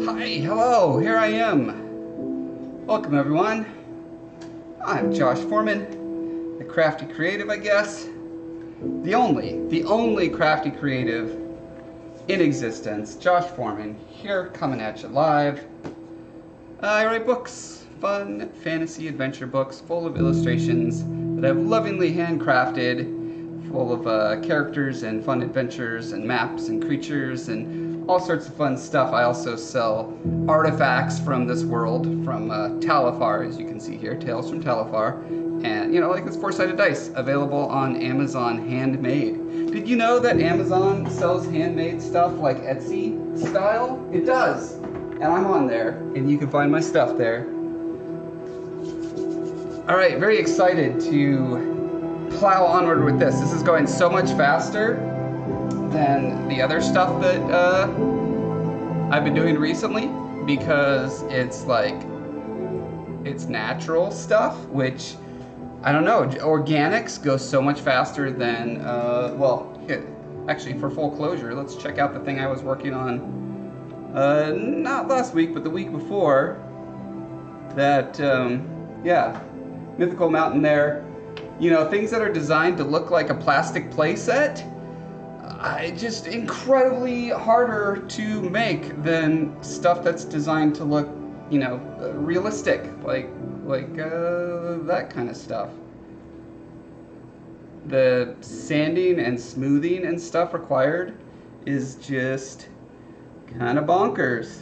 Hi, hello, here I am. Welcome everyone. I'm Josh Foreman, the Crafty Creative, I guess. The only Crafty Creative in existence. Josh Foreman, here coming at you live. I write books, fun fantasy adventure books full of illustrations that I've lovingly handcrafted, full of characters and fun adventures and maps and creatures and all sorts of fun stuff. I also sell artifacts from this world, from Talifar, as you can see here, Tales from Talifar, and you know, like this four-sided dice, available on Amazon handmade. Did you know that Amazon sells handmade stuff like Etsy style? It does, and I'm on there, and you can find my stuff there. All right, very excited to plow onward with this. This is going so much faster than the other stuff that I've been doing recently, because it's like, it's natural stuff, which, I don't know, organics go so much faster than, well, actually for full closure, let's check out the thing I was working on, not last week, but the week before, that, yeah, Mythical Mountain there, you know, things that are designed to look like a plastic playset, just incredibly harder to make than stuff that's designed to look, you know, realistic, like that kind of stuff. The sanding and smoothing and stuff required is just kind of bonkers.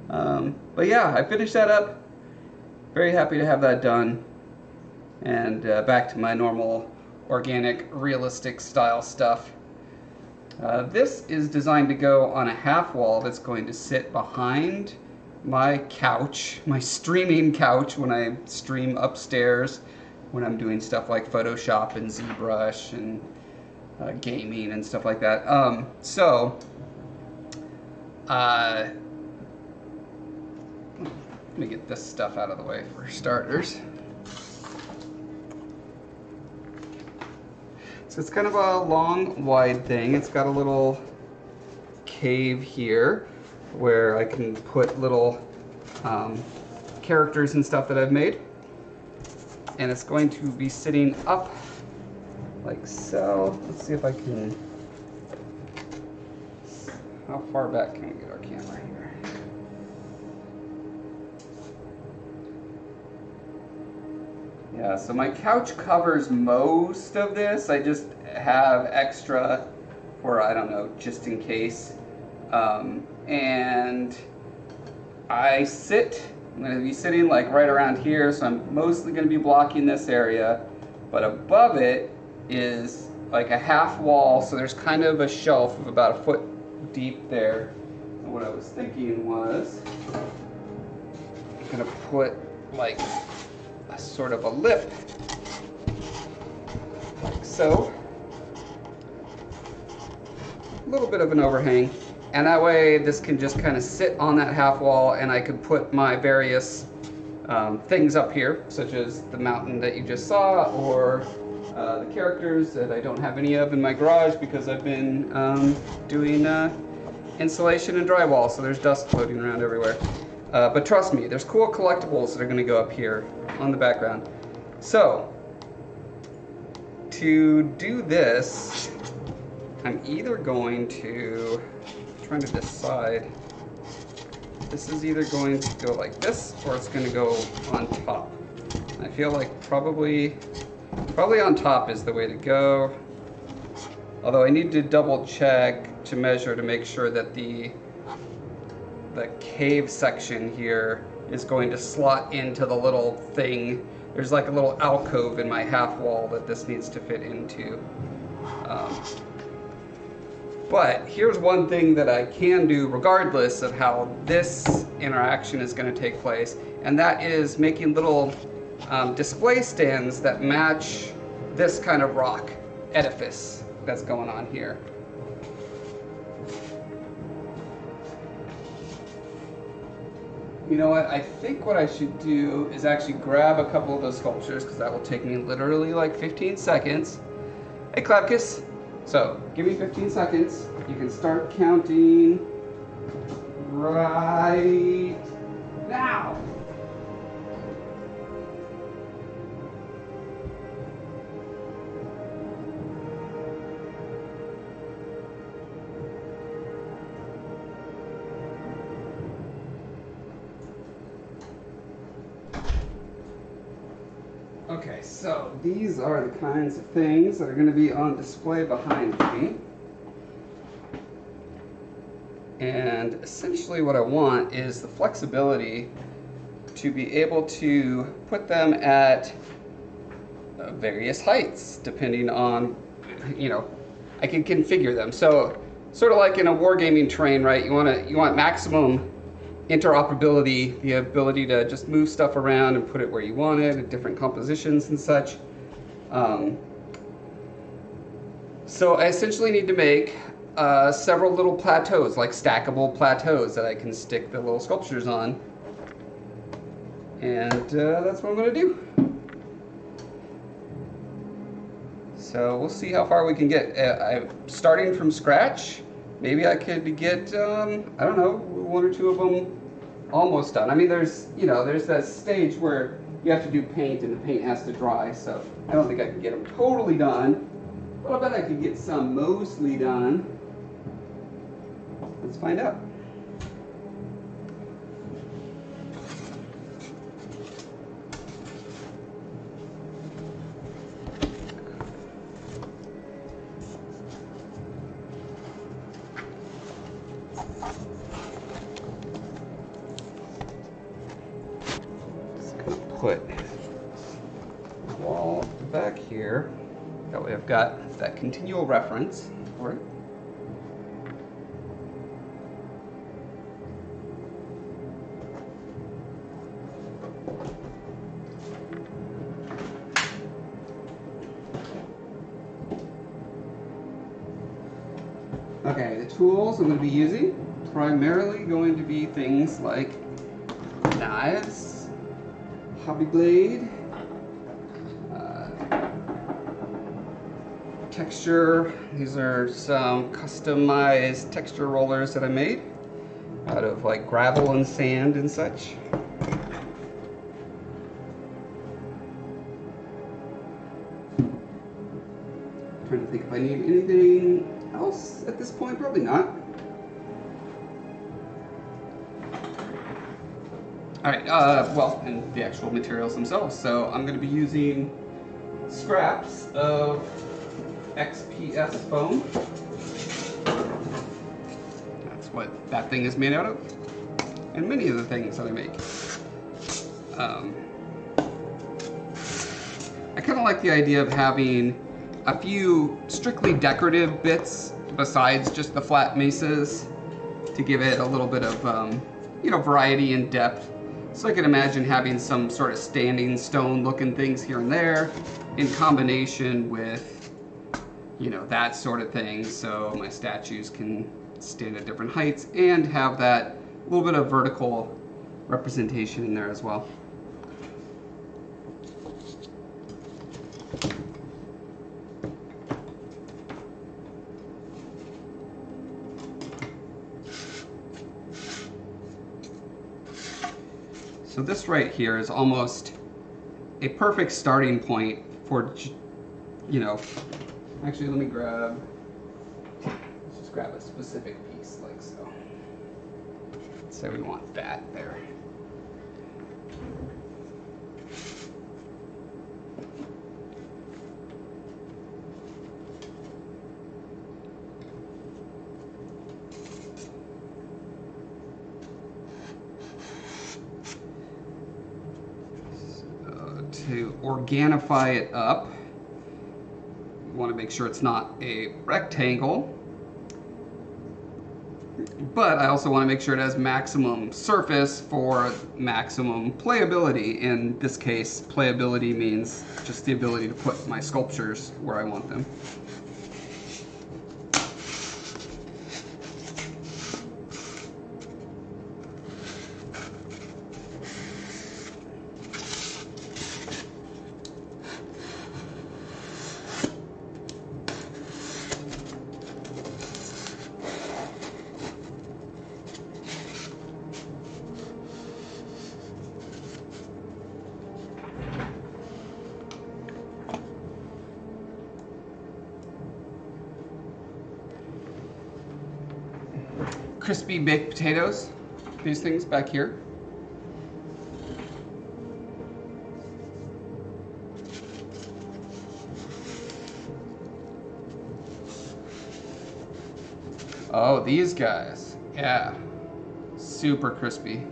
But yeah, I finished that up. Very happy to have that done. And back to my normal, organic, realistic style stuff. This is designed to go on a half wall that's going to sit behind my couch, my streaming couch, when I stream upstairs, when I'm doing stuff like Photoshop and ZBrush and gaming and stuff like that. Let me get this stuff out of the way for starters. So it's kind of a long, wide thing. It's got a little cave here where I can put little characters and stuff that I've made. And it's going to be sitting up like so. Let's see if I can, how far back can we get our camera here? Yeah, so my couch covers most of this. I just have extra for, I don't know, just in case. And I'm going to be sitting like right around here, so I'm mostly going to be blocking this area. But above it is like a half wall, so there's kind of a shelf of about a foot deep there. what I was thinking was I'm gonna put like a sort of a lip, like so. A little bit of an overhang, and that way this can just kind of sit on that half wall, and I could put my various things up here, such as the mountain that you just saw, or the characters that I don't have any of in my garage because I've been doing insulation and drywall, so there's dust floating around everywhere. But trust me, there's cool collectibles that are going to go up here on the background. So, to do this, I'm either going to, I'm trying to decide, this is either going to go like this, or it's going to go on top. I feel like probably on top is the way to go. Although I need to double check to measure to make sure that the cave section here is going to slot into the little thing. There's like a little alcove in my half wall that this needs to fit into. But here's one thing that I can do regardless of how this interaction is going to take place, and that is making little display stands that match this kind of rock edifice that's going on here. You know what, I think what I should do is actually grab a couple of those sculptures, because that will take me literally like 15 seconds. Hey Klapkus! So, give me 15 seconds. You can start counting right now. Okay, so these are the kinds of things that are going to be on display behind me. And essentially what I want is the flexibility to be able to put them at various heights, depending on, you know, I can configure them. So sort of like in a wargaming terrain, right? You want maximum interoperability, the ability to just move stuff around and put it where you want it, in different compositions and such. So I essentially need to make several little plateaus, like stackable plateaus that I can stick the little sculptures on. And that's what I'm going to do. So we'll see how far we can get. I'm starting from scratch. Maybe I could get, I don't know, one or two of them almost done. I mean, there's that stage where you have to do paint and the paint has to dry, so I don't think I can get them totally done, but I bet I could get some mostly done. Let's find out. Put a wall back here. That way I've got that continual reference for it. Okay, the tools I'm going to be using primarily going to be things like knives, hobby blade, texture. These are some customized texture rollers that I made out of like gravel and sand and such. I'm trying to think if I need anything else at this point. Probably not. Alright, well, and the actual materials themselves. So I'm going to be using scraps of XPS foam. That's what that thing is made out of. And many of the things that I make. I kind of like the idea of having a few strictly decorative bits besides just the flat mesas. to give it a little bit of, you know, variety and depth. So I can imagine having some sort of standing stone looking things here and there in combination with, you know, that sort of thing. So my statues can stand at different heights and have that little bit of vertical representation in there as well. So this right here is almost a perfect starting point for, you know, actually let me grab, let's just grab a specific piece like so. So we want that there. To organify it up, you want to make sure it's not a rectangle, but I also want to make sure it has maximum surface for maximum playability. In this case, playability means just the ability to put my sculptures where I want them. Crispy baked potatoes, these things back here. Oh, these guys, yeah, super crispy.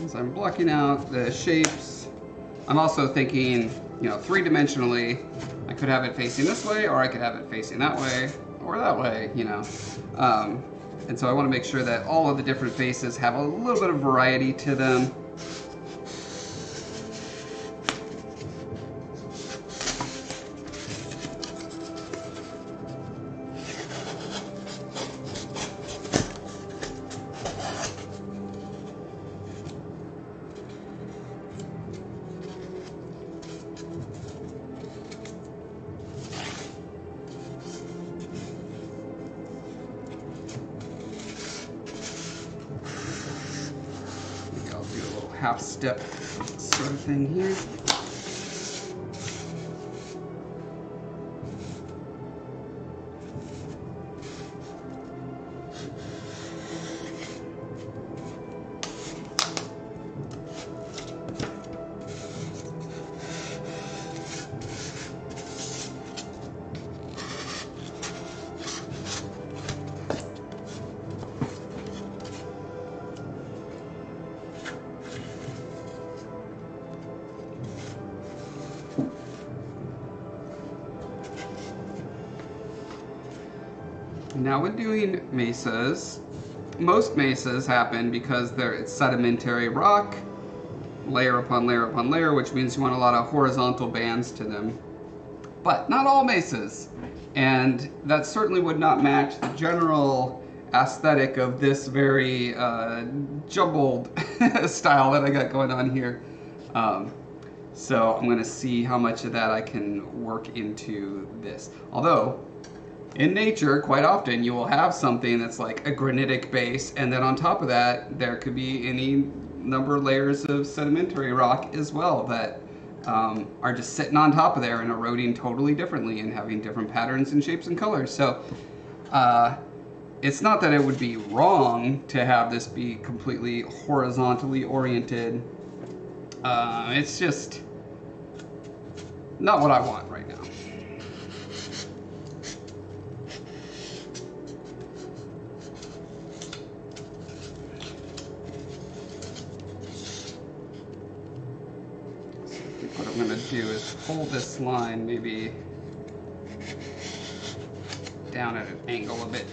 As I'm blocking out the shapes, I'm also thinking, you know, three-dimensionally, I could have it facing this way, or I could have it facing that way, or that way, you know. And so I want to make sure that all of the different faces have a little bit of variety to them. Half step sort of thing here. Now when doing mesas, most mesas happen because it's sedimentary rock, layer upon layer upon layer, which means you want a lot of horizontal bands to them. But not all mesas, and that certainly would not match the general aesthetic of this very jumbled style that I got going on here. So I'm going to see how much of that I can work into this. Although, in nature, quite often you will have something that's like a granitic base, and then on top of that, there could be any number of layers of sedimentary rock as well that are just sitting on top of there and eroding totally differently and having different patterns and shapes and colors. So it's not that it would be wrong to have this be completely horizontally oriented. It's just not what I want right now. What I'm going to do is pull this line maybe down at an angle a bit.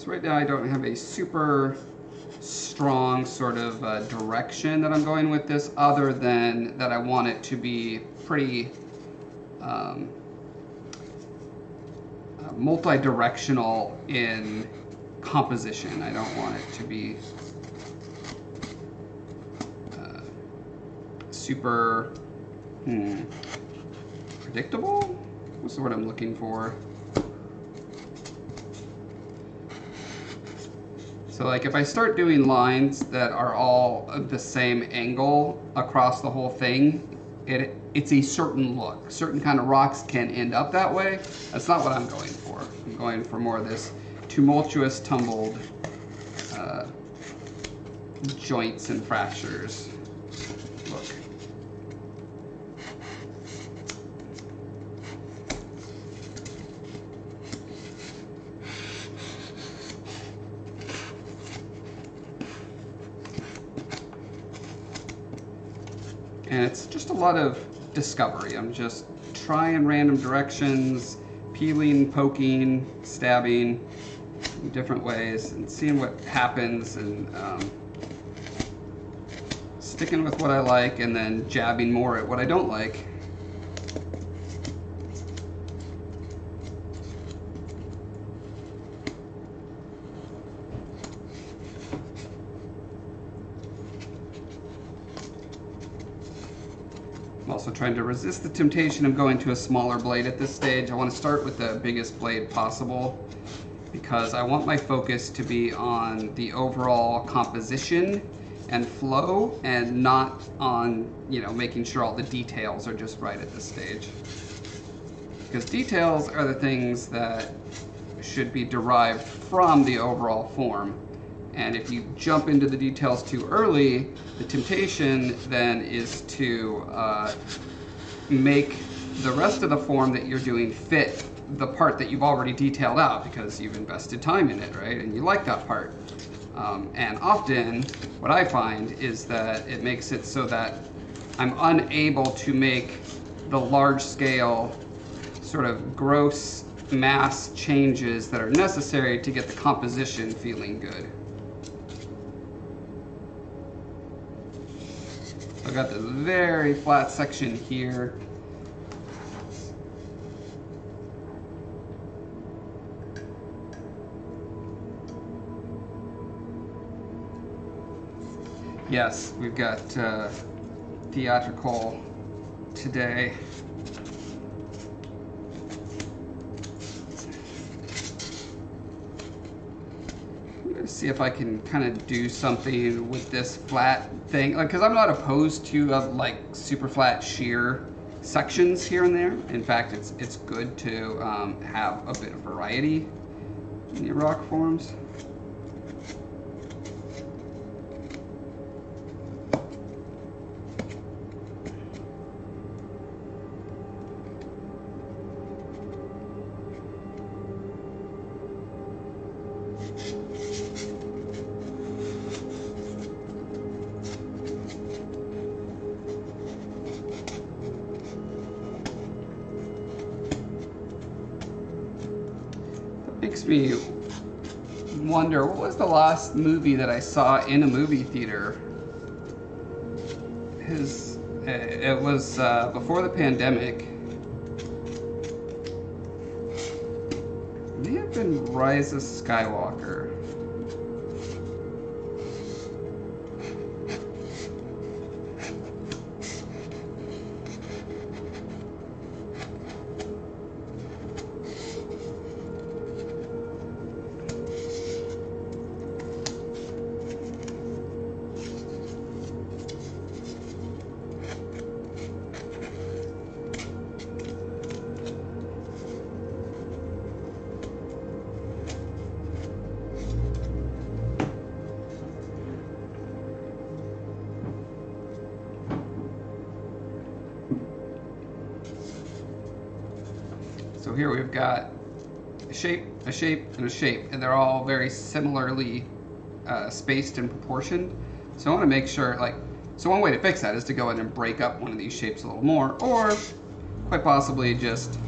So right now I don't have a super strong sort of direction that I'm going with this, other than that I want it to be pretty multi-directional in composition. I don't want it to be super predictable? What's the word I'm looking for? So like if I start doing lines that are all the same angle across the whole thing, it's a certain look. Certain kind of rocks can end up that way. That's not what I'm going for. I'm going for more of this tumultuous, tumbled joints and fractures look. And it's just a lot of discovery. I'm just trying random directions, peeling, poking, stabbing in different ways, and seeing what happens, and sticking with what I like, and then jabbing more at what I don't like. I'm also trying to resist the temptation of going to a smaller blade at this stage. I want to start with the biggest blade possible because I want my focus to be on the overall composition and flow, and not on, you know, making sure all the details are just right at this stage. Because details are the things that should be derived from the overall form. And if you jump into the details too early, the temptation then is to make the rest of the form that you're doing fit the part that you've already detailed out because you've invested time in it, right? And you like that part. And often what I find is that it makes it so that I'm unable to make the large scale sort of gross mass changes that are necessary to get the composition feeling good. I've got this very flat section here. Yes, we've got theatrical today. I'm gonna see if I can kind of do something with this flat thing, like, because I'm not opposed to like super flat shear sections here and there. In fact, it's good to have a bit of variety in your rock forms. Makes me wonder, what was the last movie that I saw in a movie theater? It was before the pandemic. It may have been Rise of Skywalker. So here we've got a shape, a shape, and a shape, and they're all very similarly spaced and proportioned. So I want to make sure, like, so one way to fix that is to go in and break up one of these shapes a little more, or quite possibly just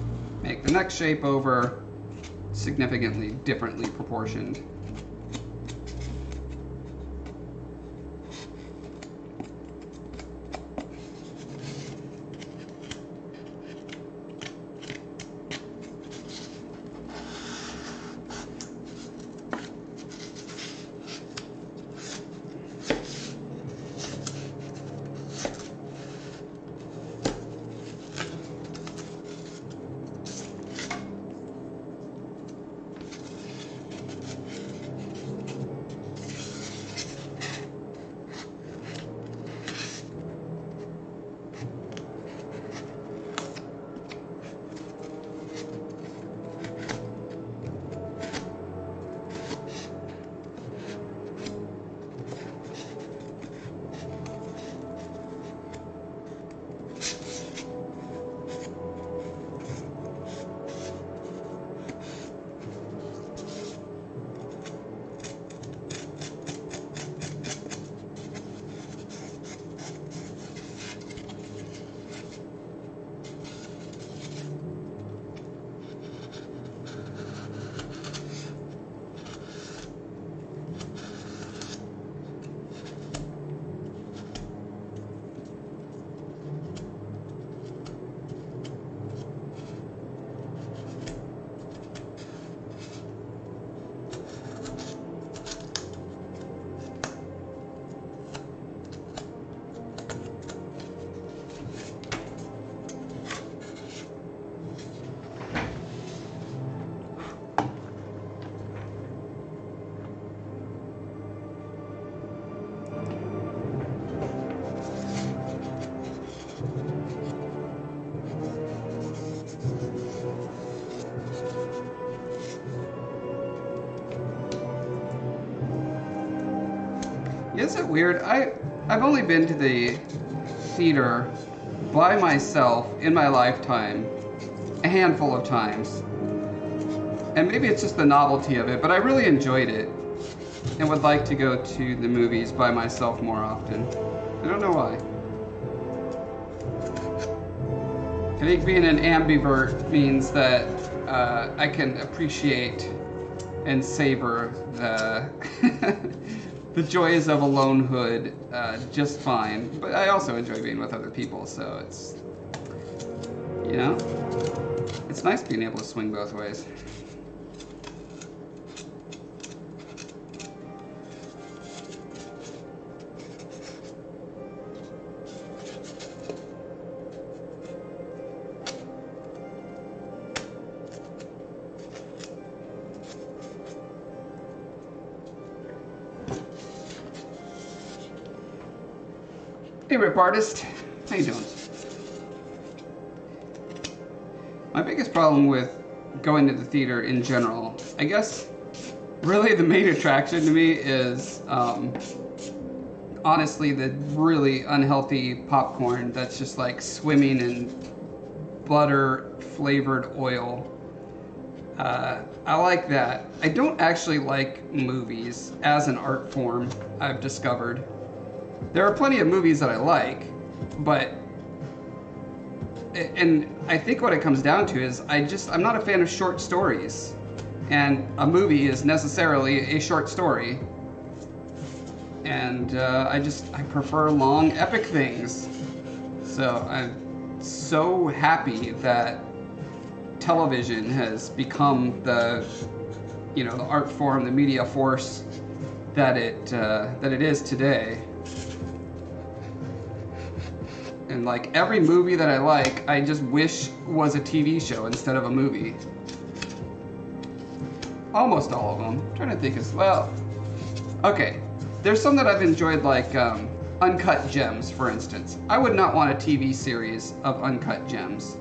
make the next shape over significantly differently proportioned. Is it weird? I've only been to the theater by myself in my lifetime a handful of times. And maybe it's just the novelty of it, but I really enjoyed it and would like to go to the movies by myself more often. I don't know why. I think being an ambivert means that I can appreciate and savor the the joys of alonehood just fine. But I also enjoy being with other people, so it's, you know, it's nice being able to swing both ways. Hey, Rip Artist. How you doing? My biggest problem with going to the theater in general, I guess, really the main attraction to me is, honestly, the really unhealthy popcorn that's just like swimming in butter-flavored oil. I like that. I don't actually like movies as an art form, I've discovered. There are plenty of movies that I like, but... And I think what it comes down to is I'm not a fan of short stories. And a movie is necessarily a short story. And I prefer long, epic things. So I'm so happy that television has become the art form, the media force that it is today. And like every movie that I like, I just wish was a TV show instead of a movie. Almost all of them. I'm trying to think as well. Okay, there's some that I've enjoyed, like Uncut Gems, for instance. I would not want a TV series of Uncut Gems.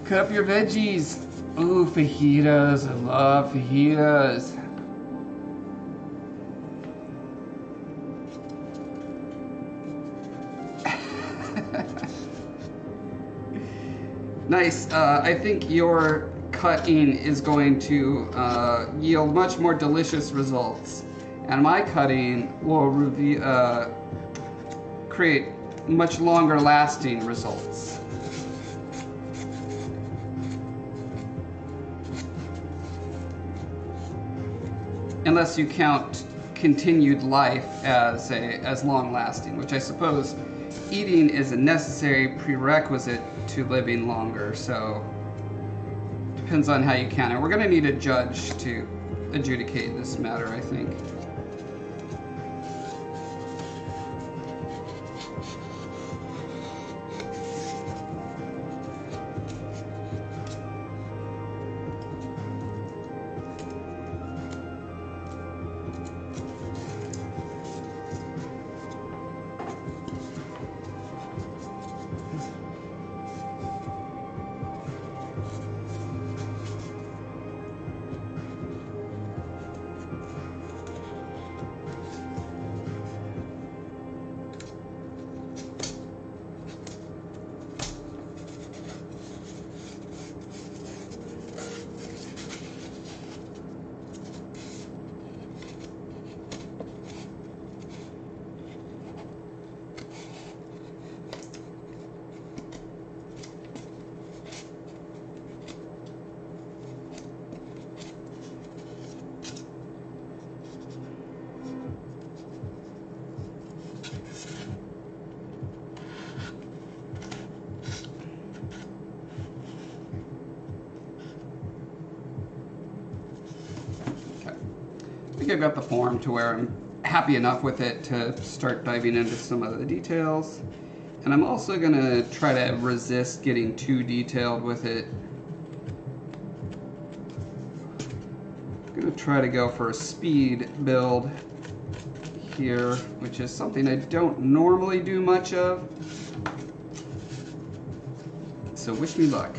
Cut up your veggies. Ooh, fajitas. I love fajitas. Nice. I think your cutting is going to yield much more delicious results. And my cutting will create much longer lasting results. Unless you count continued life as long-lasting, which I suppose eating is a necessary prerequisite to living longer, so depends on how you count it. We're going to need a judge to adjudicate this matter, I think. I think I've got the form to where I'm happy enough with it to start diving into some of the details. And I'm also going to try to resist getting too detailed with it. I'm going to try to go for a speed build here, which is something I don't normally do much of. So wish me luck.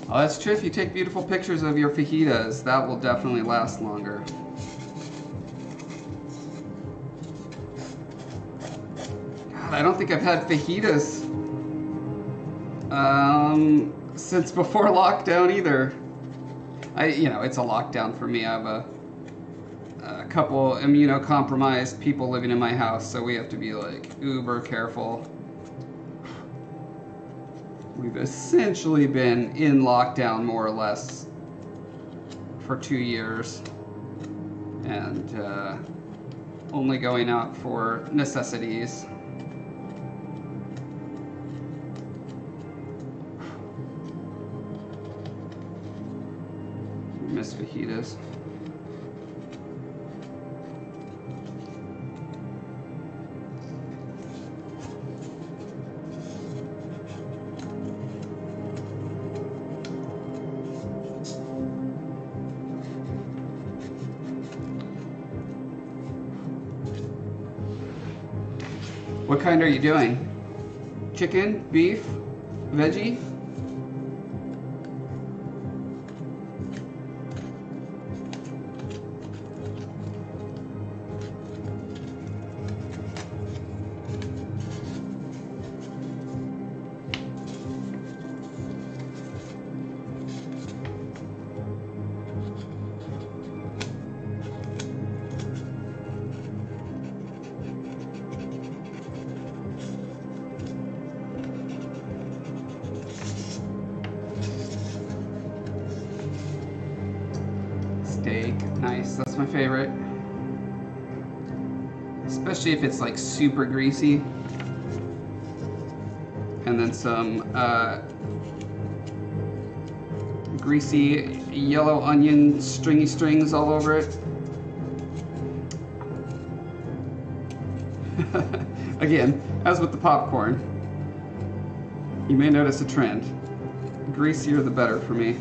Oh, that's true. If you take beautiful pictures of your fajitas, that will definitely last longer. God, I don't think I've had fajitas since before lockdown either. You know, it's a lockdown for me. I have a couple immunocompromised people living in my house, so we have to be like uber careful. We've essentially been in lockdown more or less for 2 years, and only going out for necessities. Miss fajitas. What kind are you doing? Chicken, beef, veggie? Steak, nice, that's my favorite. Especially if it's like super greasy. And then some greasy yellow onion stringy strings all over it. Again, as with the popcorn, you may notice a trend. Greasier the better for me.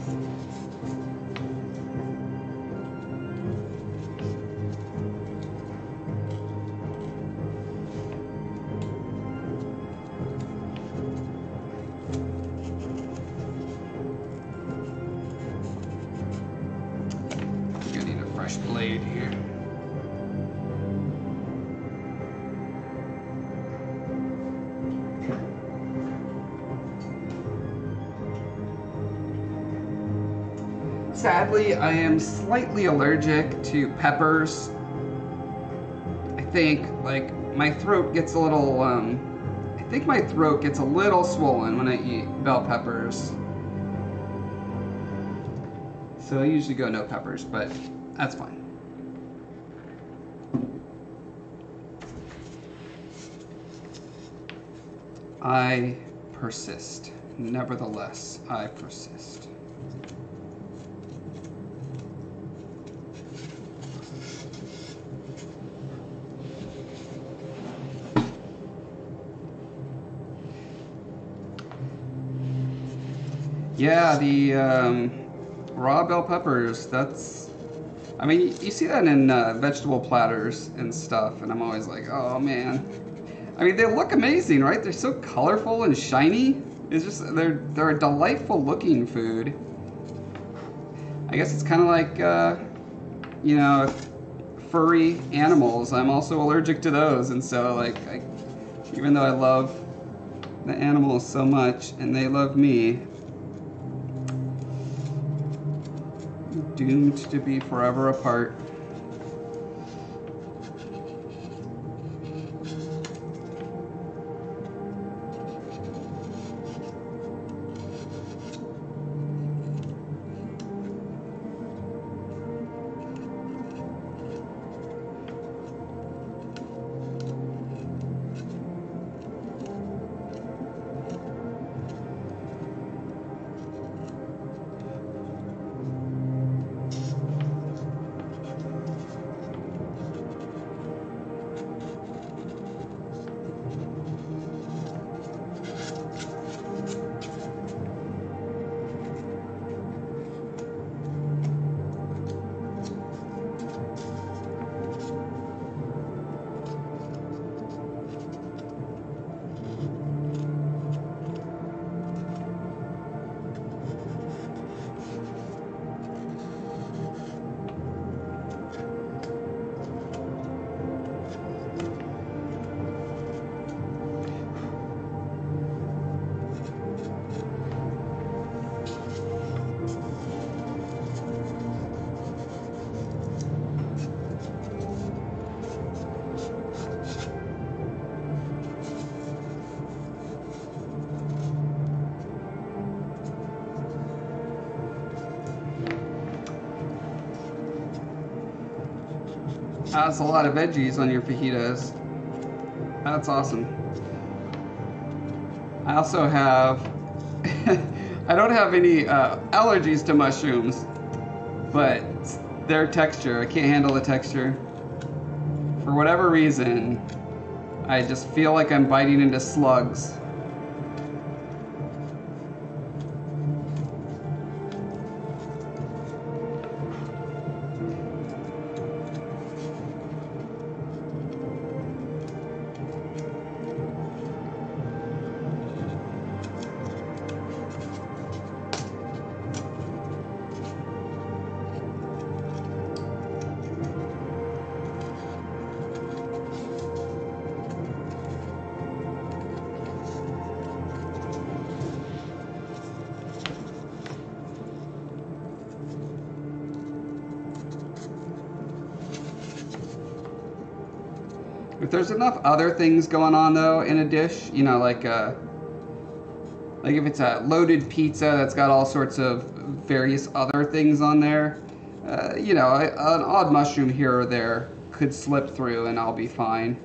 Blade here. Sadly, I am slightly allergic to peppers. I think, like, my throat gets a little, I think my throat gets a little swollen when I eat bell peppers. So I usually go no peppers, but that's fine. I persist. Nevertheless, I persist. Yeah, the raw bell peppers, that's, I mean, you see that in vegetable platters and stuff, and I'm always like, oh man. I mean, they look amazing, right? They're so colorful and shiny. It's just, they're a delightful looking food. I guess it's kind of like, you know, furry animals. I'm also allergic to those, and so, like, even though I love the animals so much, and they love me, doomed to be forever apart. That's a lot of veggies on your fajitas. That's awesome. I also have, I don't have any allergies to mushrooms, but their texture, I can't handle the texture. For whatever reason, I just feel like I'm biting into slugs. If there's enough other things going on though in a dish, you know, like if it's a loaded pizza that's got all sorts of various other things on there, you know, an odd mushroom here or there could slip through and I'll be fine.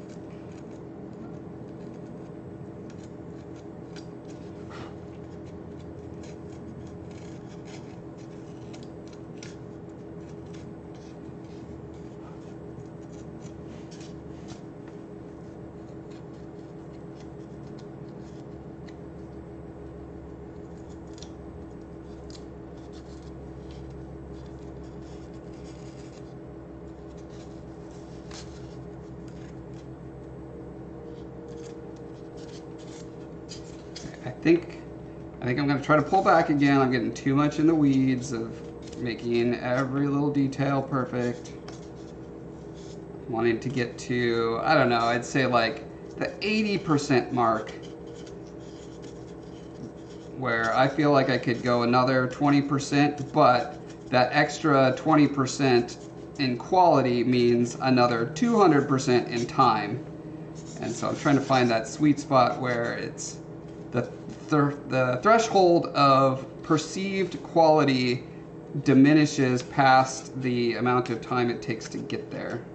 I think I'm going to try to pull back again. I'm getting too much in the weeds of making every little detail perfect. Wanting to get to, I don't know, I'd say like the 80% mark, where I feel like I could go another 20%, but that extra 20% in quality means another 200% in time. And so I'm trying to find that sweet spot where it's the threshold of perceived quality diminishes past the amount of time it takes to get there.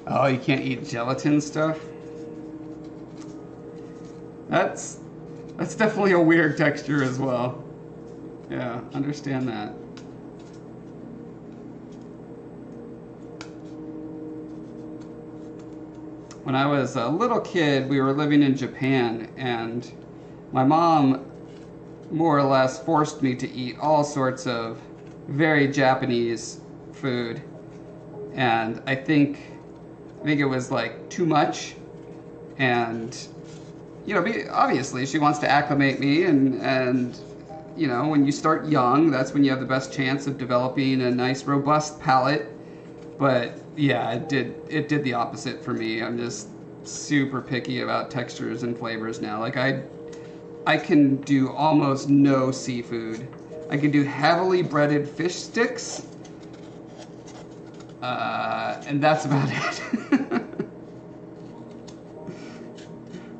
Oh, you can't eat gelatin stuff? That's definitely a weird texture as well. Yeah, understand that. When I was a little kid, we were living in Japan, and my mom more or less forced me to eat all sorts of very Japanese food. And I think it was like too much, and you know, obviously she wants to acclimate me, and you know, when you start young, that's when you have the best chance of developing a nice robust palate. But yeah, it did the opposite for me. I'm just super picky about textures and flavors now. Like I can do almost no seafood. I can do heavily breaded fish sticks, and that's about it.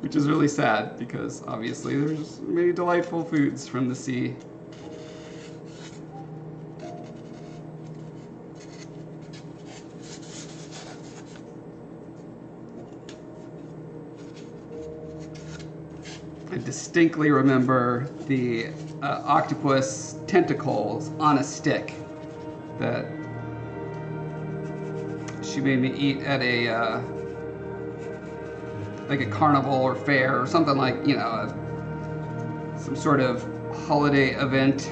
Which is really sad, because obviously there's many delightful foods from the sea. I distinctly remember the octopus tentacles on a stick that she made me eat at a like a carnival or fair or something, like, you know, some sort of holiday event.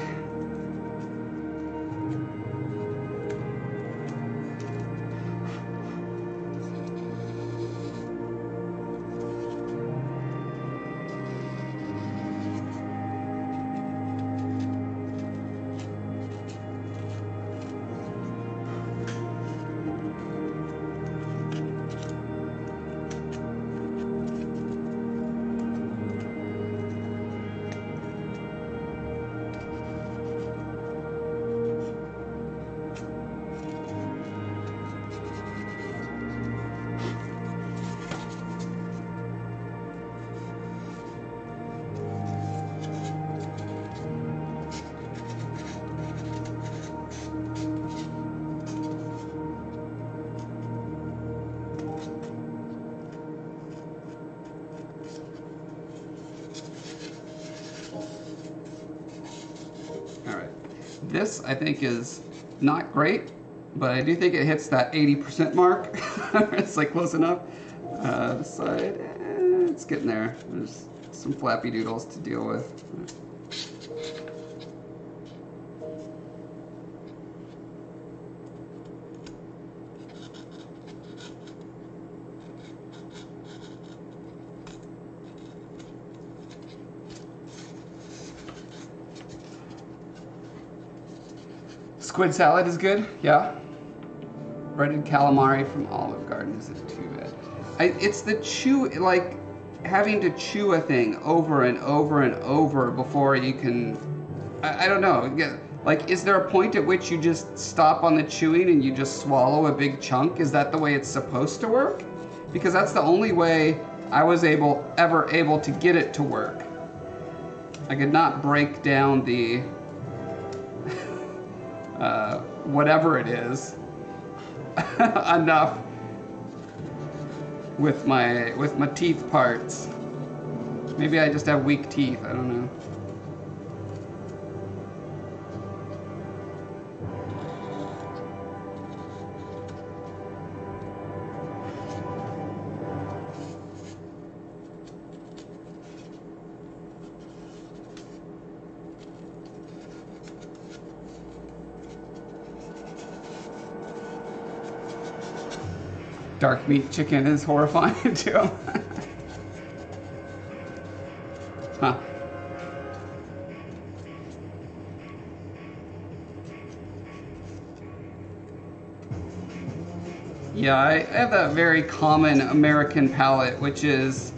This, I think, is not great, but I do think it hits that 80% mark. It's like close enough. This side, it's getting there. There's some flappy doodles to deal with. Squid salad is good, yeah. Breaded calamari from Olive Garden isn't too bad. It's the chew, like having to chew a thing over and over and over before you can, I don't know. Like, is there a point at which you just stop on the chewing and you just swallow a big chunk? Is that the way it's supposed to work? Because that's the only way I was ever able to get it to work. I could not break down the whatever it is enough with my teeth parts. Maybe I just have weak teeth, I don't know. Dark meat chicken is horrifying to him. Huh. Yeah, I have that very common American palate, which is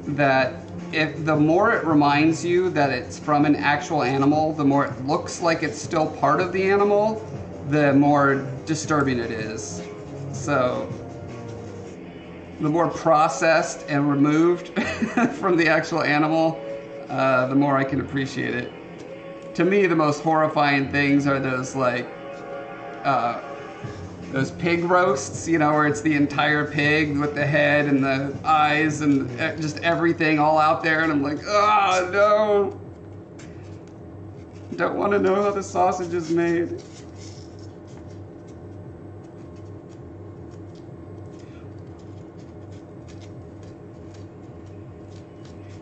that if the more it reminds you that it's from an actual animal, the more it looks like it's still part of the animal, the more disturbing it is. So the more processed and removed from the actual animal, the more I can appreciate it. To me, the most horrifying things are those like those pig roasts, you know, where it's the entire pig with the head and the eyes and just everything all out there, and I'm like, oh no! Don't want to know how the sausage is made.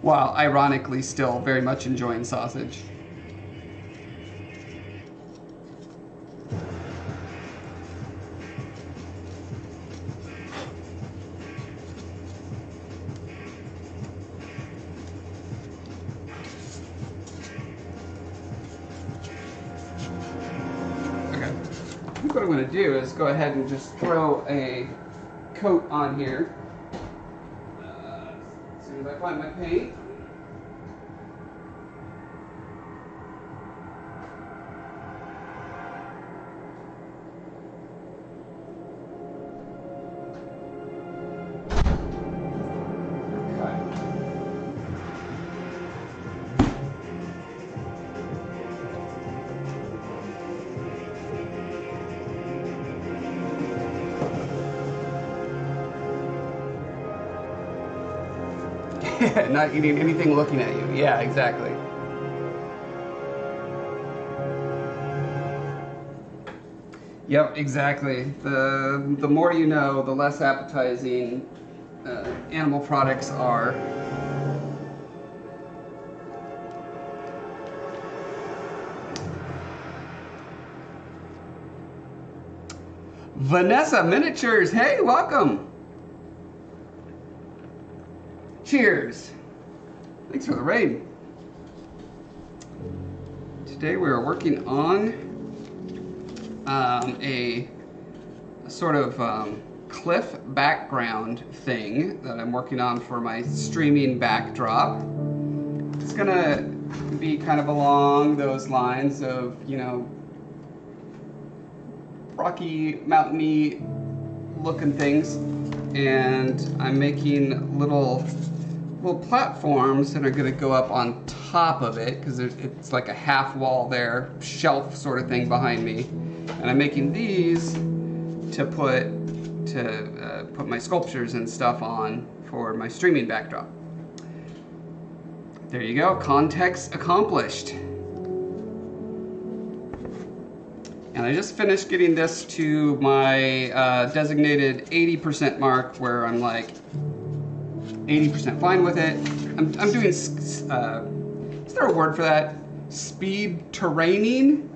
While ironically still very much enjoying sausage. Okay, I think what I'm going to do is go ahead and just throw a coat on here. As soon as I find my paint. Not eating anything looking at you. Yeah, exactly. Yep, exactly. The more you know, the less appetizing animal products are. Vanessa Miniatures, hey, welcome. Cheers. Thanks for the raid. Today we're working on a sort of cliff background thing that I'm working on for my streaming backdrop. It's gonna be kind of along those lines of, you know, rocky, mountainy looking things, and I'm making little platforms that are going to go up on top of it because it's like a half wall there, shelf sort of thing behind me, and I'm making these to put my sculptures and stuff on for my streaming backdrop. There you go, context accomplished. And I just finished getting this to my designated 80% mark, where I'm like 80% fine with it. I'm doing, is there a word for that? Speed terraining?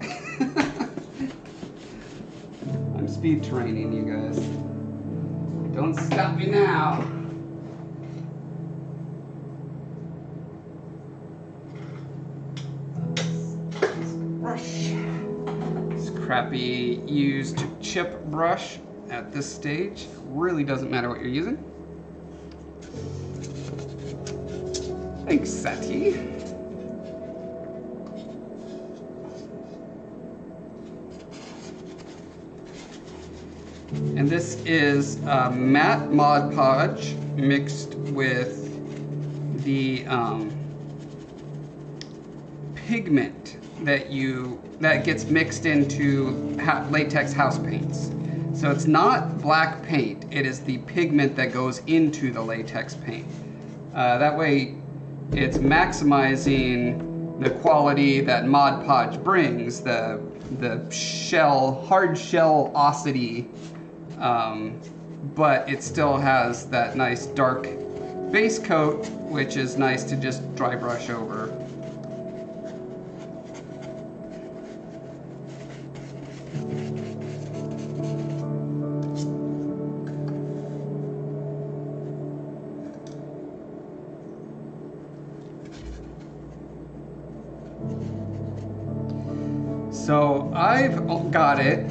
I'm speed terraining, you guys. Don't stop me now. Brush. This crappy used chip brush at this stage. Really doesn't matter what you're using. Thanks, Sati. And this is matte Mod Podge mixed with the pigment that gets mixed into latex house paints. So it's not black paint, it is the pigment that goes into the latex paint. That way it's maximizing the quality that Mod Podge brings, the hard shell-osity, but it still has that nice dark base coat, which is nice to just dry brush over. So I've got it.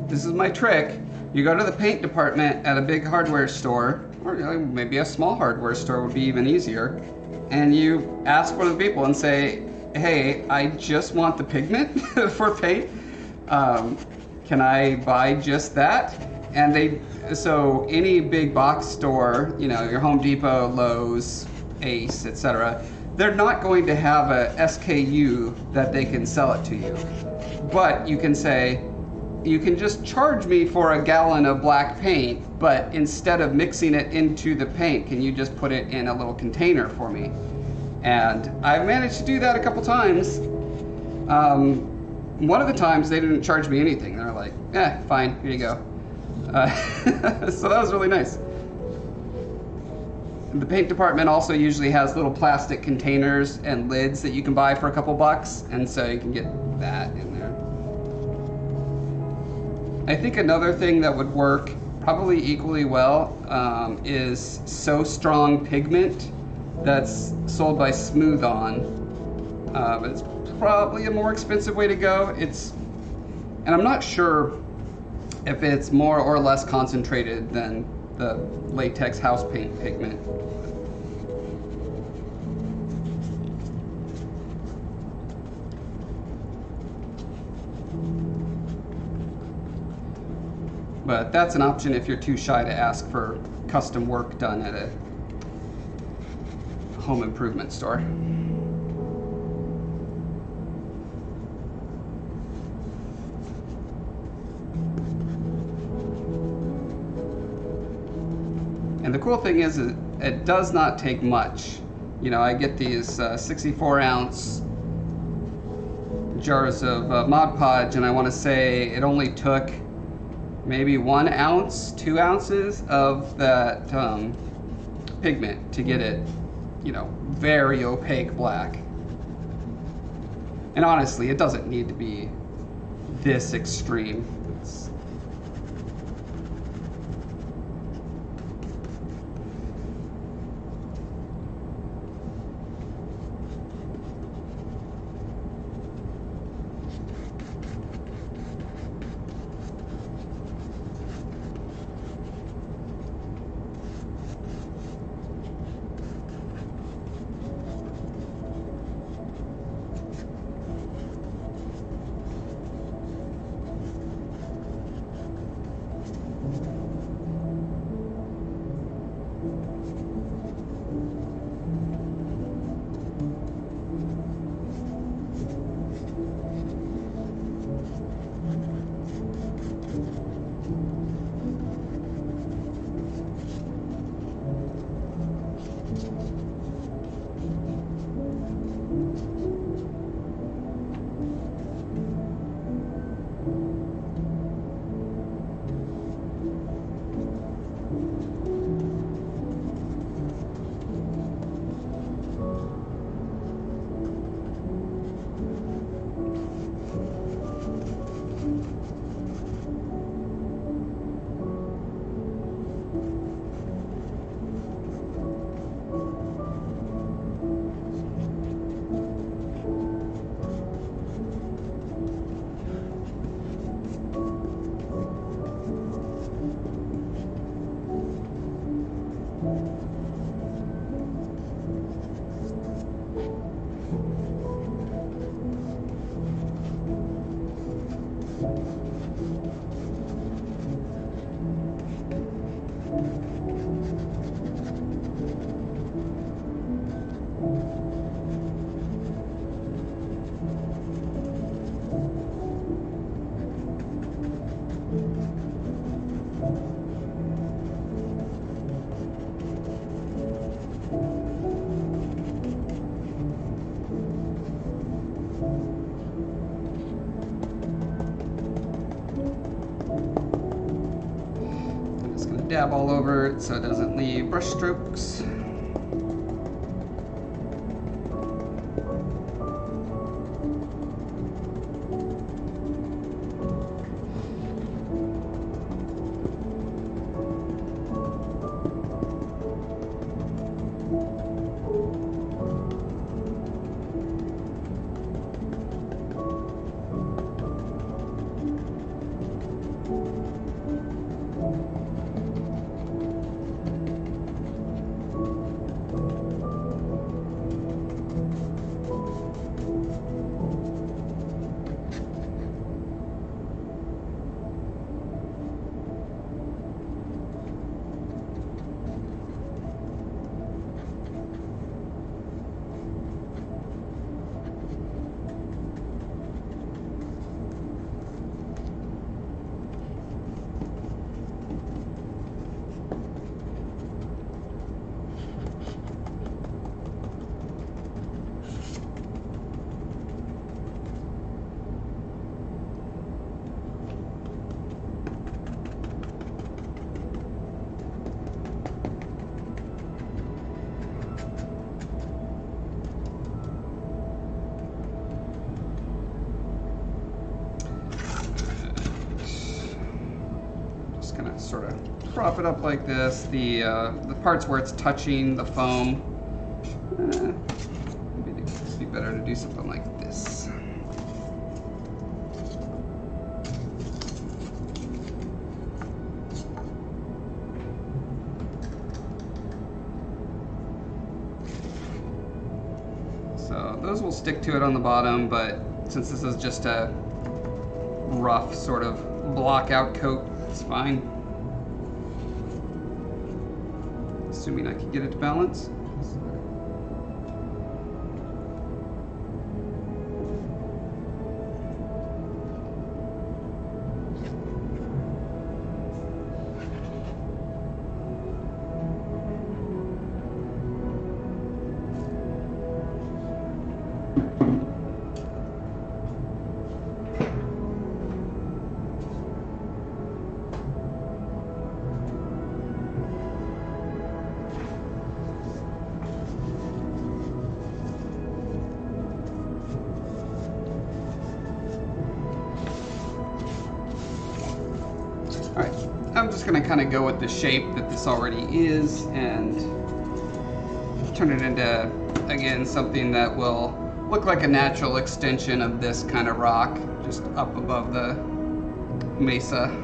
This is my trick. You go to the paint department at a big hardware store, or maybe a small hardware store would be even easier, and you ask one of the people and say, hey, I just want the pigment for paint. Can I buy just that? And so any big box store, you know, your Home Depot, Lowe's, Ace, etc., they're not going to have a SKU that they can sell it to you. But you can say, you can just charge me for a gallon of black paint, but instead of mixing it into the paint, can you just put it in a little container for me? And I've managed to do that a couple times. One of the times they didn't charge me anything. They're like, fine, here you go. So that was really nice. The paint department also usually has little plastic containers and lids that you can buy for a couple bucks, and so you can get that in there. I think another thing that would work probably equally well is So Strong pigment that's sold by Smooth On. But it's probably a more expensive way to go. And I'm not sure if it's more or less concentrated than the latex house paint pigment. But that's an option if you're too shy to ask for custom work done at a home improvement store. And the cool thing is it does not take much. You know, I get these 64-ounce jars of Mod Podge, and I want to say it only took maybe 1 ounce, 2 ounces of that pigment to get it, you know, very opaque black. And honestly, it doesn't need to be this extreme. dab all over it so it doesn't leave brush strokes. Sort of prop it up like this. The parts where it's touching the foam, maybe it'd be better to do something like this. So those will stick to it on the bottom, but since this is just a rough sort of block out coat, it's fine. Assuming I can get it to balance. I'm just going to kind of go with the shape that this already is and turn it into, again, something that will look like a natural extension of this kind of rock, just up above the mesa.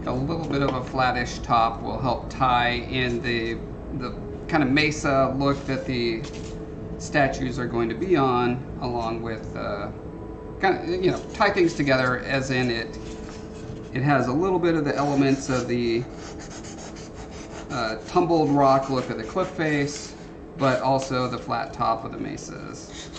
A little bit of a flattish top will help tie in the kind of mesa look that the statues are going to be on, along with kind of, you know, tie things together, as in it has a little bit of the elements of the tumbled rock look of the cliff face, but also the flat top of the mesas.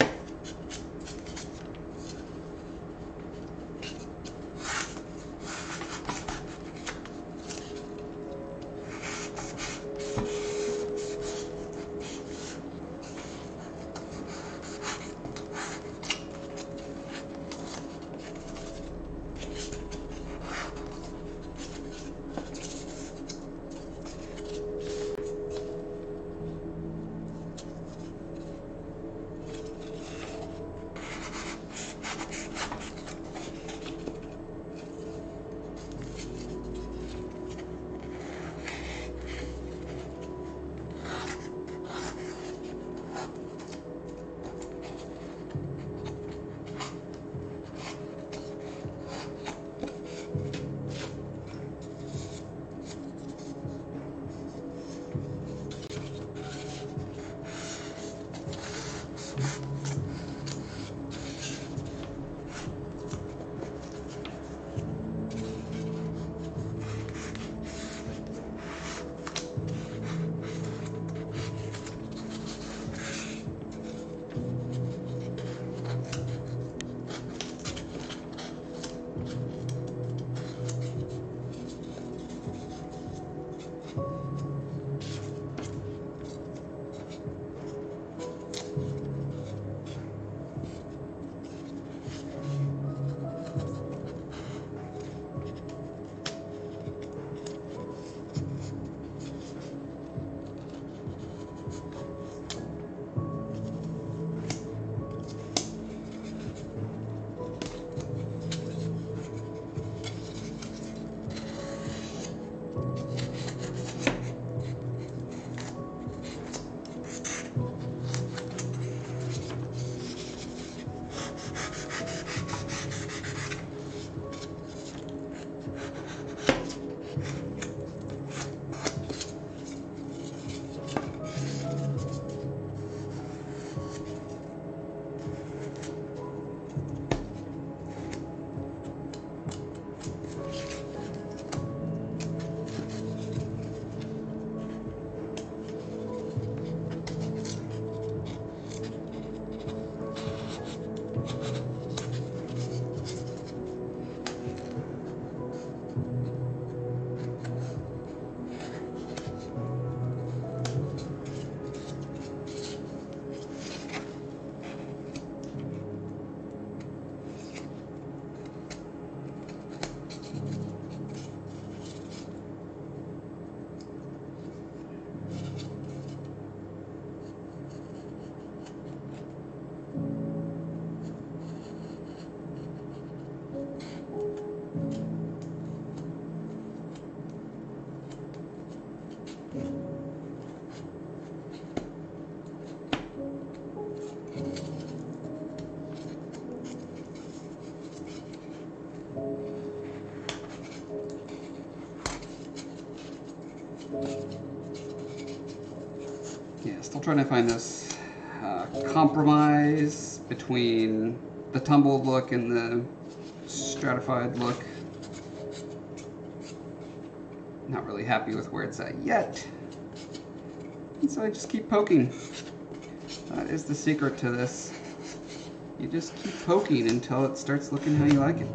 Yeah, still trying to find this compromise between the tumbled look and the stratified look. Not really happy with where it's at yet. And so I just keep poking. That is the secret to this. You just keep poking until it starts looking how you like it.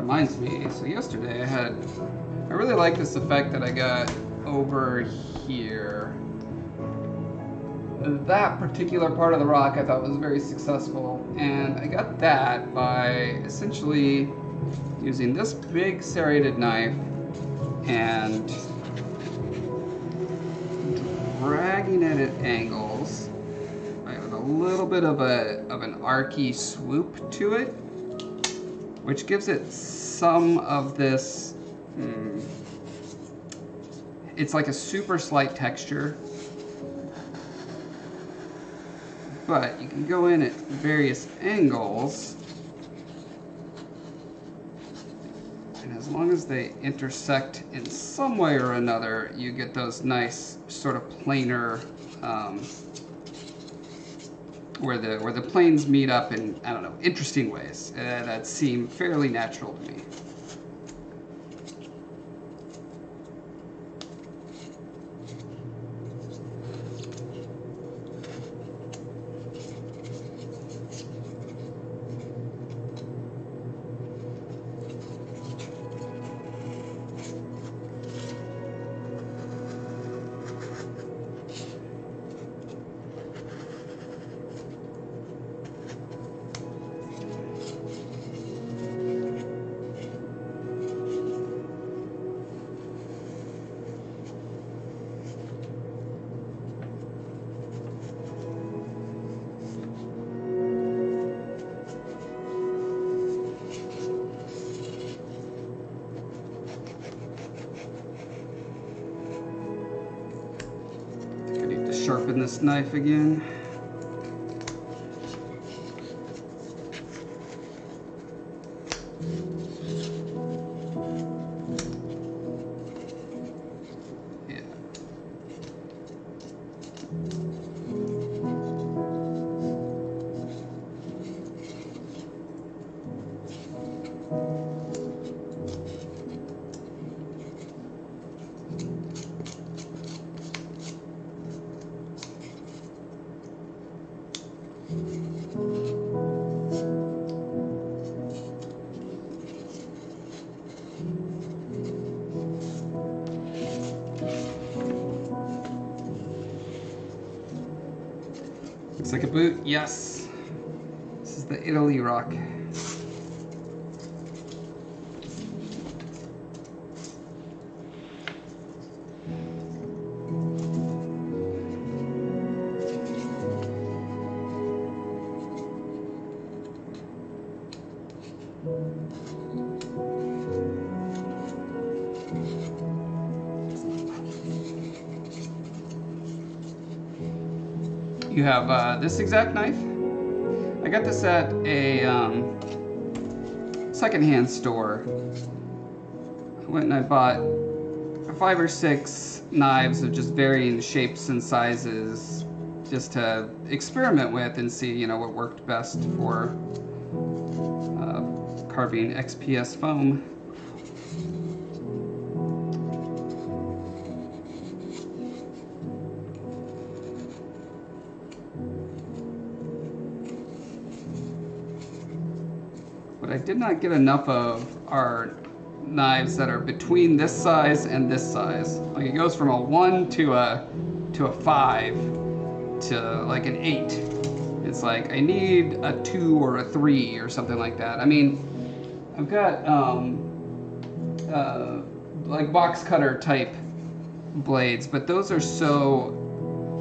Reminds me, so yesterday I really like this effect that I got over here. That particular part of the rock I thought was very successful, and I got that by essentially using this big serrated knife and dragging it at angles, right, with a little bit of an archy swoop to it, which gives it some of this, it's like a super slight texture, but you can go in at various angles, and as long as they intersect in some way or another, you get those nice sort of planar, where the planes meet up in, I don't know, interesting ways that seem fairly natural to me. Sharpen this knife again. Yeah. Looks like a boot, yes. This is the Italy rock. You have this exact knife. I got this at a secondhand store. I went and I bought 5 or 6 knives of just varying shapes and sizes, just to experiment with and see, you know, what worked best for carbine XPS foam. What I did not get enough of are knives that are between this size and this size. Like it goes from a 1 to a 5 to like an 8. It's like I need a 2 or a 3 or something like that. I mean, I've got like box cutter type blades, but those are so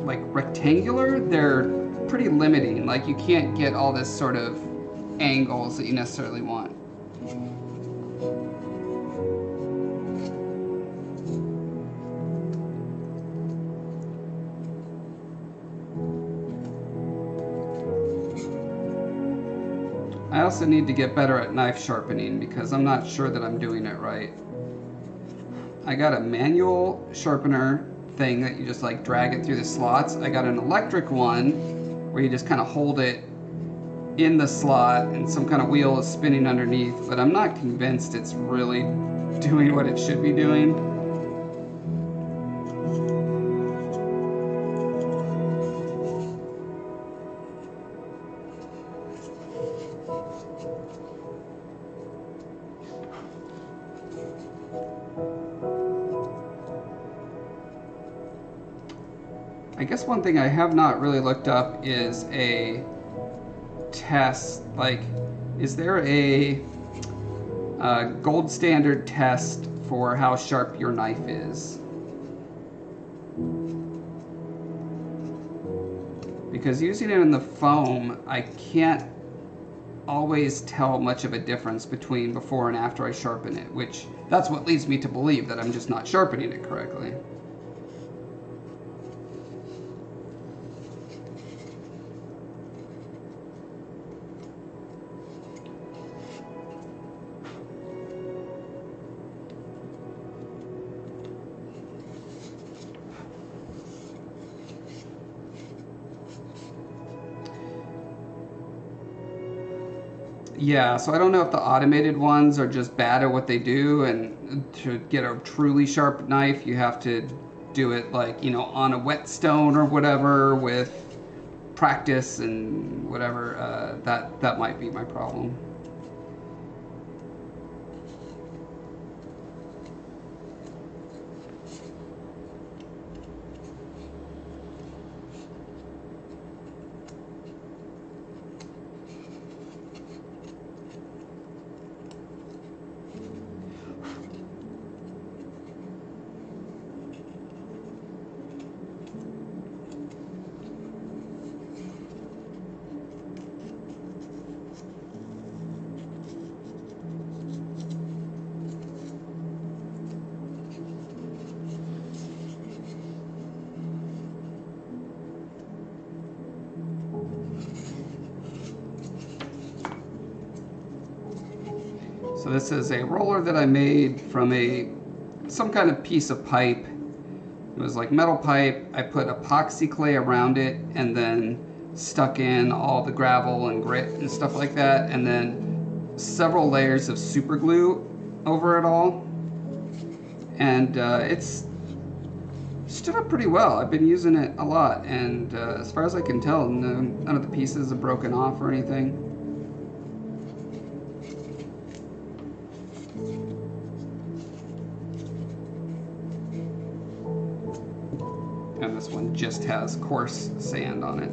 like rectangular, they're pretty limiting. Like you can't get all this sort of angles that you necessarily want. I also need to get better at knife sharpening because I'm not sure that I'm doing it right. I got a manual sharpener thing that you just like drag it through the slots. I got an electric one where you just kind of hold it in the slot and some kind of wheel is spinning underneath, but I'm not convinced it's really doing what it should be doing. I guess one thing I have not really looked up is a test, like, is there a gold standard test for how sharp your knife is? Because using it in the foam, I can't always tell much of a difference between before and after I sharpen it, which that's what leads me to believe that I'm just not sharpening it correctly. Yeah, so I don't know if the automated ones are just bad at what they do, and to get a truly sharp knife, you have to do it like, you know, on a whetstone or whatever with practice and whatever. That might be my problem. So this is a roller that I made from some kind of piece of pipe. It was like metal pipe. I put epoxy clay around it and then stuck in all the gravel and grit and stuff like that, and then several layers of super glue over it all. And it's stood up pretty well. I've been using it a lot, and as far as I can tell, none of the pieces have broken off or anything. And this one just has coarse sand on it.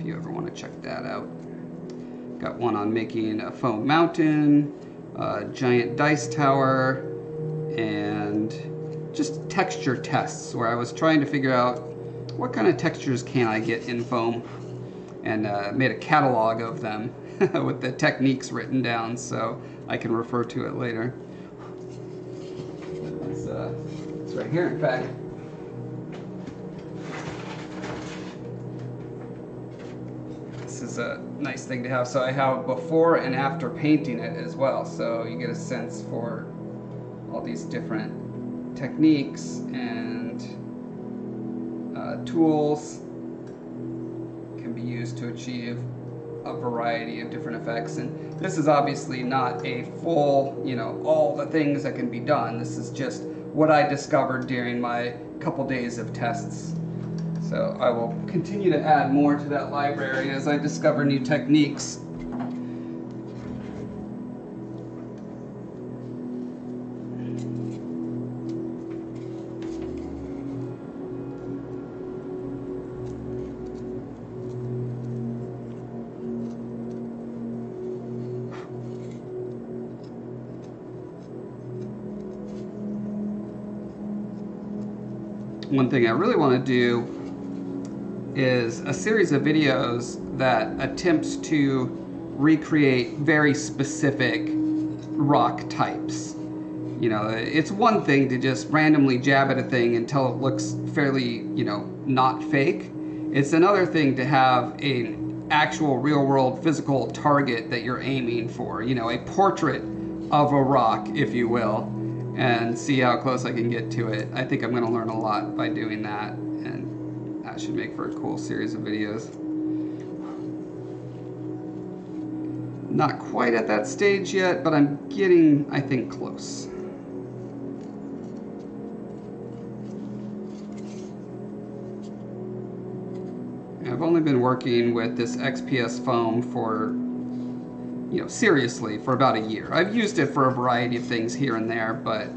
if you ever want to check that out. Got one on making a foam mountain, a giant dice tower, and just texture tests where I was trying to figure out what kind of textures can I get in foam, and made a catalog of them with the techniques written down so I can refer to it later. It's right here, in fact. This is a nice thing to have. So I have before and after painting it as well, so you get a sense for all these different techniques and tools can be used to achieve a variety of different effects. And this is obviously not a full, all the things that can be done. This is just what I discovered during my couple days of tests. So I will continue to add more to that library as I discover new techniques. One thing I really want to do is a series of videos that attempts to recreate very specific rock types. It's one thing to just randomly jab at a thing until it looks fairly, not fake. It's another thing to have an actual real-world physical target that you're aiming for, a portrait of a rock, if you will, and see how close I can get to it. I think I'm going to learn a lot by doing that, and that should make for a cool series of videos. Not quite at that stage yet, but I'm getting, I think, close. I've only been working with this XPS foam for seriously, for about a year. I've used it for a variety of things here and there, but,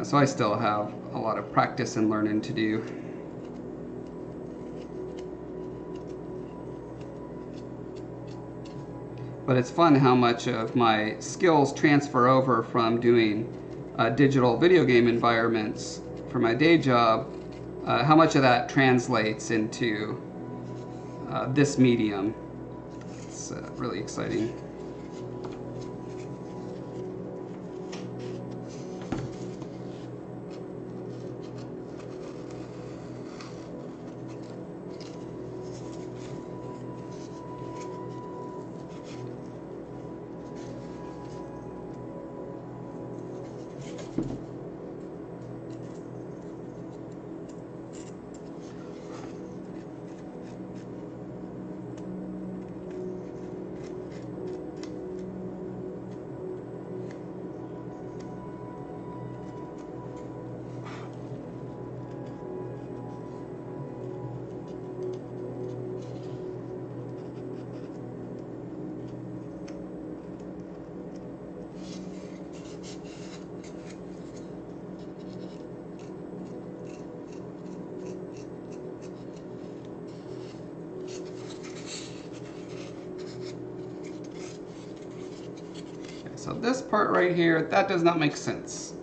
so I still have a lot of practice and learning to do. But it's fun how much of my skills transfer over from doing digital video game environments for my day job, how much of that translates into this medium. It's really exciting. So this part right here, that does not make sense.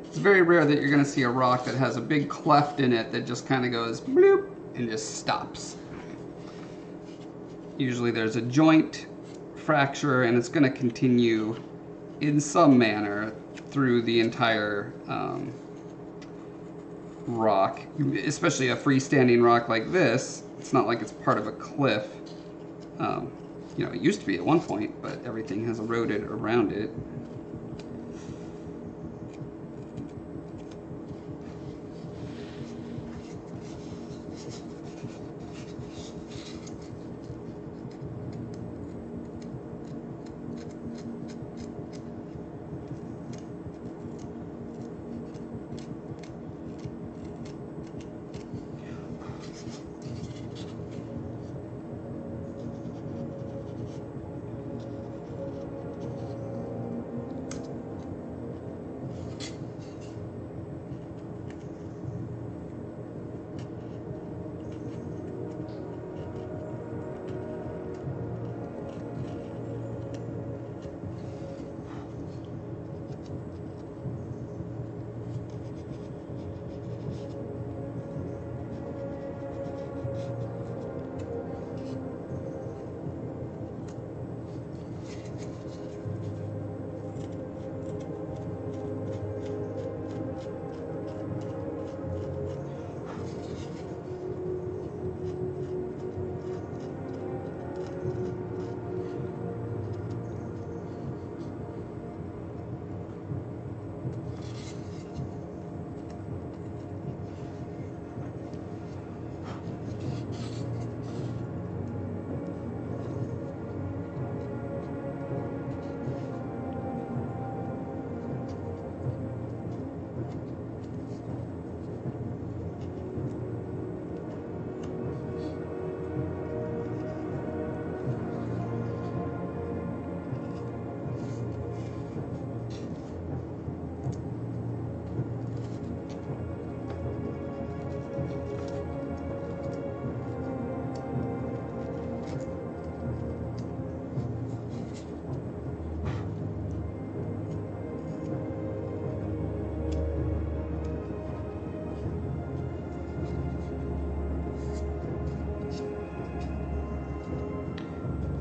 It's very rare that you're going to see a rock that has a big cleft in it that just kind of goes bloop and just stops. Usually there's a joint fracture and it's going to continue in some manner through the entire rock, especially a freestanding rock like this. It's not like it's part of a cliff. It used to be at one point, but everything has eroded around it.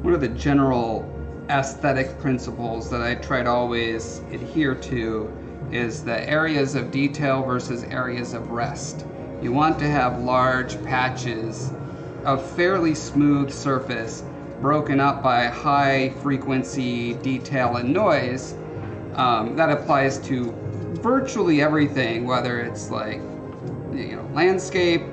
one of the general aesthetic principles that I try to always adhere to is the areas of detail versus areas of rest. You want to have large patches of fairly smooth surface broken up by high frequency detail and noise. That applies to virtually everything, whether it's like, you know, landscape,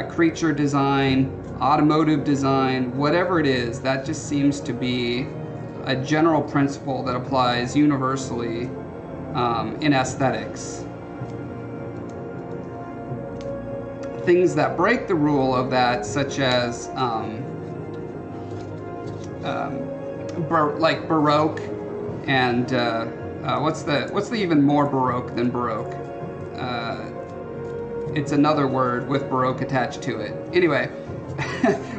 creature design, automotive design, whatever it is. That just seems to be a general principle that applies universally in aesthetics. Things that break the rule of that, such as like Baroque, and what's the even more Baroque than Baroque? It's another word with Baroque attached to it. Anyway,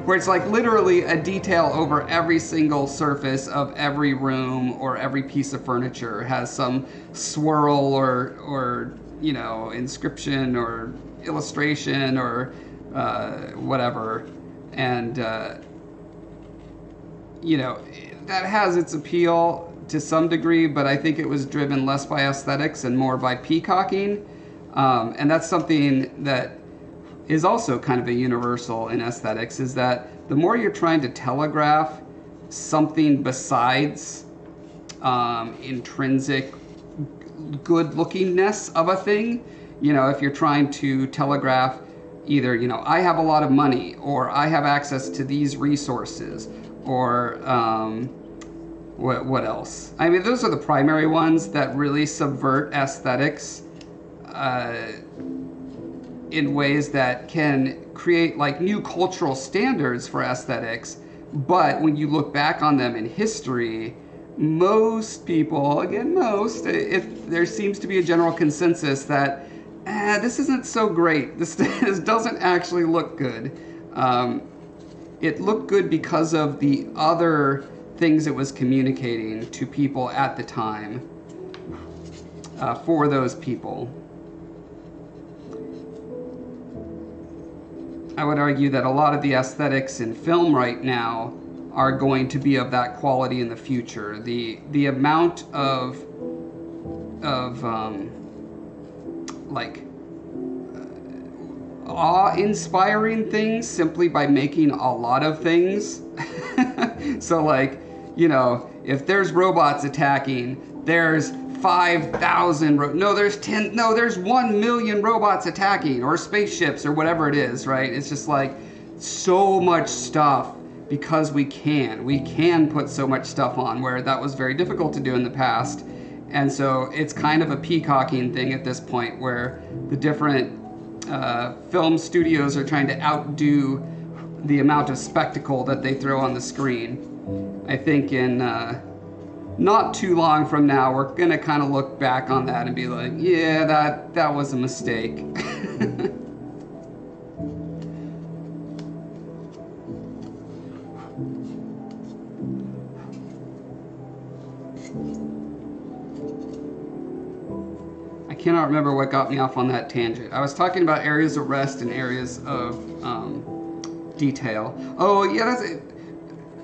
where it's like literally a detail over every single surface of every room or every piece of furniture has some swirl or you know, inscription or illustration or whatever, and you know, that has its appeal to some degree, but I think it was driven less by aesthetics and more by peacocking, and that's something that is also kind of a universal in aesthetics, is that the more you're trying to telegraph something besides intrinsic good lookingness of a thing, you know, if you're trying to telegraph either, you know, I have a lot of money, or I have access to these resources, or what else? I mean, those are the primary ones that really subvert aesthetics in ways that can create like new cultural standards for aesthetics. But when you look back on them in history, most people, again, if there seems to be a general consensus that this isn't so great, this doesn't actually look good. It looked good because of the other things it was communicating to people at the time, for those people. I would argue that a lot of the aesthetics in film right now are going to be of that quality in the future. The amount of like awe-inspiring things simply by making a lot of things. So like, you know, if there's robots attacking, there's 5,000, there's 1 million robots attacking, or spaceships, or whatever it is, right? It's just like so much stuff because we can put so much stuff on, where that was very difficult to do in the past. And so it's kind of a peacocking thing at this point, where the different film studios are trying to outdo the amount of spectacle that they throw on the screen. I think in not too long from now, we're gonna kind of look back on that and be like, yeah, that was a mistake. I cannot remember what got me off on that tangent. I was talking about areas of rest and areas of detail. Oh yeah, that's it.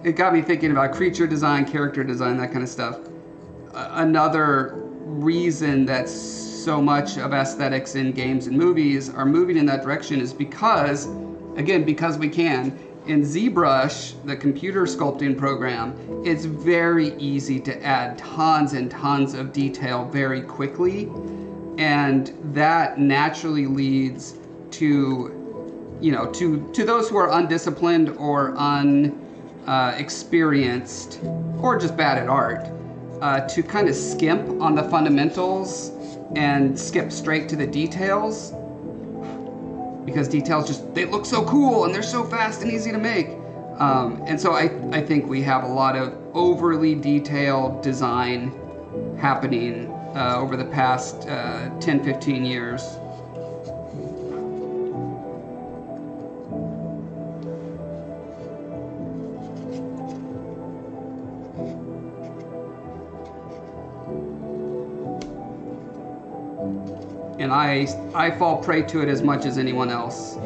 It got me thinking about creature design, character design, that kind of stuff. Another reason that so much of aesthetics in games and movies are moving in that direction is because, again, because we can. In ZBrush, the computer sculpting program, it's very easy to add tons and tons of detail very quickly. And that naturally leads to, you know, to those who are undisciplined or experienced, or just bad at art, to kind of skimp on the fundamentals and skip straight to the details, because details just, they look so cool and they're so fast and easy to make. And so I think we have a lot of overly detailed design happening over the past 10-15 years. And I fall prey to it as much as anyone else.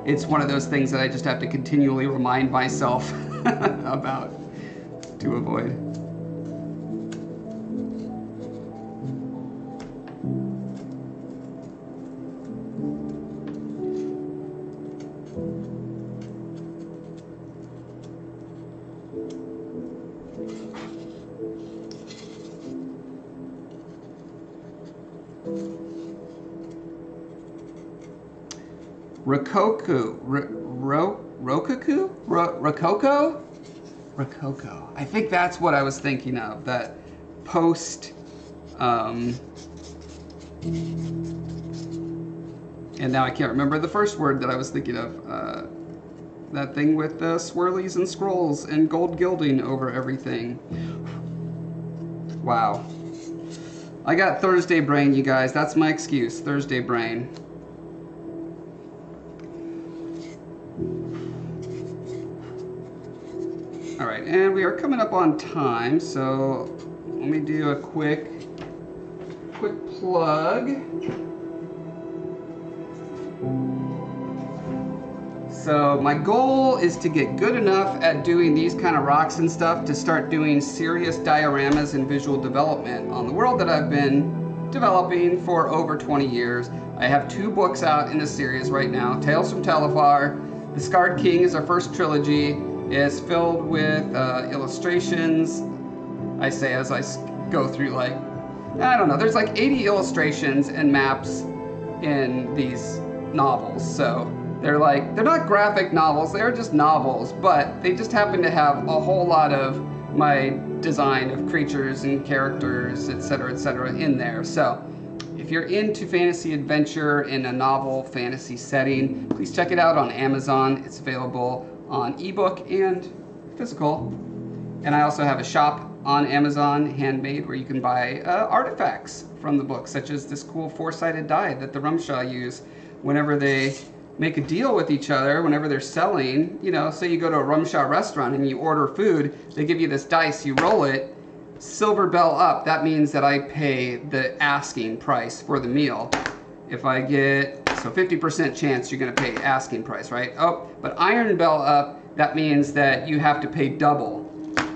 it's one of those things that I just have to continually remind myself about to avoid. Rococo. I think that's what I was thinking of. That post, and now I can't remember the first word that I was thinking of. That thing with the swirlies and scrolls and gold gilding over everything. Wow. I got Thursday brain, you guys. That's my excuse. Thursday brain. All right, and we are coming up on time, so let me do a quick plug. So my goal is to get good enough at doing these kind of rocks and stuff to start doing serious dioramas and visual development on the world that I've been developing for over 20 years. I have 2 books out in the series right now. Tales from Telefar. The Scarred King is our first trilogy. It's filled with illustrations. I say as I go through, like, I don't know, there's like 80 illustrations and maps in these novels. So they're not graphic novels, they're just novels, but they just happen to have a whole lot of my design of creatures and characters, etc., in there. So if you're into fantasy adventure in a novel fantasy setting, please check it out on Amazon. It's available on ebook and physical. And I also have a shop on Amazon, handmade, where you can buy artifacts from the book, such as this cool 4-sided die that the Rumshaw use whenever they make a deal with each other, whenever they're selling. You know, say you go to a Rumshaw restaurant and you order food, they give you this dice, you roll it, silver bell up, that means that I pay the asking price for the meal. If I get, so 50% chance you're gonna pay asking price, right? Oh, but iron bell up, that means that you have to pay double.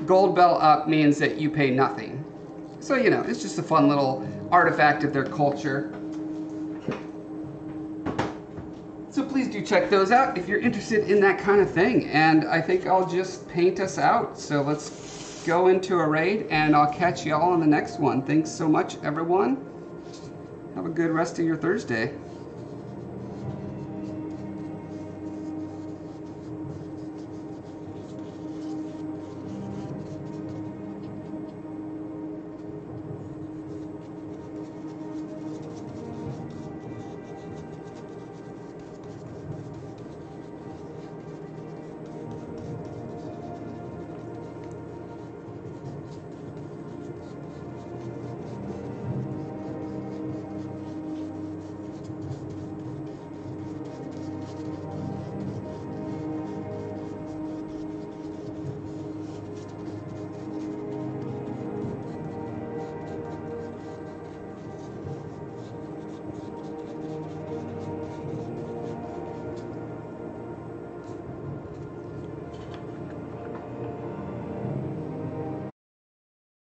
Gold bell up means that you pay nothing. So, you know, it's just a fun little artifact of their culture. So please do check those out if you're interested in that kind of thing. And I think I'll just paint us out. So let's go into a raid, and I'll catch y'all on the next one. Thanks so much, everyone. Have a good rest of your Thursday.